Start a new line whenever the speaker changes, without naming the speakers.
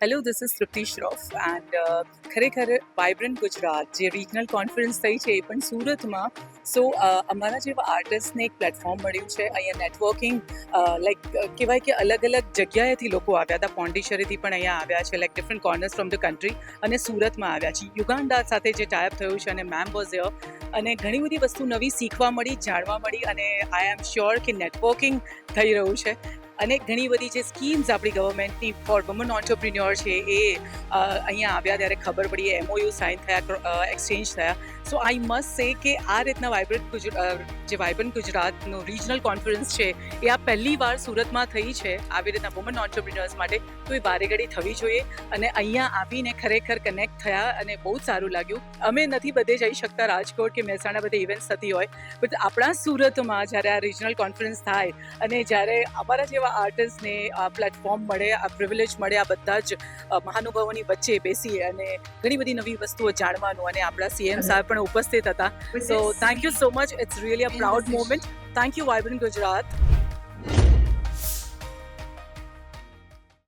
Hello, this is Trupti Shroff and ખરેખર vibrant Gujarat જે regional conference થઈ છે એ પણ સુરતમાં. સો અમારા જેવા આર્ટિસ્ટને એક પ્લેટફોર્મ મળ્યું છે. અહીંયા નેટવર્કિંગ લાઈક કહેવાય કે અલગ અલગ જગ્યાએથી લોકો આવ્યા હતા. પોંડિચેરીથી પણ અહીંયા આવ્યા છે, like different corners from the country, અને સુરતમાં આવ્યા છે. યુગાન્ડા સાથે જે ટાઈપ થયું છે, અને મેમ વોઝ હિયર, અને ઘણી બધી વસ્તુ નવી શીખવા મળી, જાણવા મળી, અને આઈ એમ શ્યોર કે નેટવર્કિંગ થઈ રહ્યું છે. અને ઘણી બધી જે સ્કીમ્સ આપણી ગવર્મેન્ટની ફોર વુમન ઓન્ટરપ્રિન્યોર છે એ અહીંયા આવ્યા ત્યારે ખબર પડી, એમઓયુ સાઇન થયા, એક્સચેન્જ થયા. સો આઈ મસ્ટ સે કે આ રીતના જે વાઇબ્રન્ટ ગુજરાતનું રિજનલ કોન્ફરન્સ છે એ આ પહેલી વાર સુરતમાં થઈ છે આવી રીતના વુમન ઓન્ટરપ્રિન્યોર્સ માટે. તો એ વારે ઘડી થવી જોઈએ, અને અહીંયા આવીને ખરેખર કનેક્ટ થયા અને બહુ જ સારું લાગ્યું. અમે નથી બધે જઈ શકતા, રાજકોટ કે મહેસાણા બધે ઇવેન્ટ્સ થતી હોય, બટ આપણા સુરતમાં જ્યારે આ રિજનલ કોન્ફરન્સ થાય અને જ્યારે અમારા જેવા આર્ટિસ્ટને આ પ્લેટફોર્મ મળે, આ પ્રિવિલેજ મળે, આ બધા જ મહાનુભાવોની વચ્ચે બેસી અને ઘણી બધી નવી વસ્તુઓ જાણવાનું, અને આપણા સીએમ સાહેબ પણ ઉપસ્થિત હતા. So thank you so much. It's really a proud moment. Thank you vibrant Gujarat.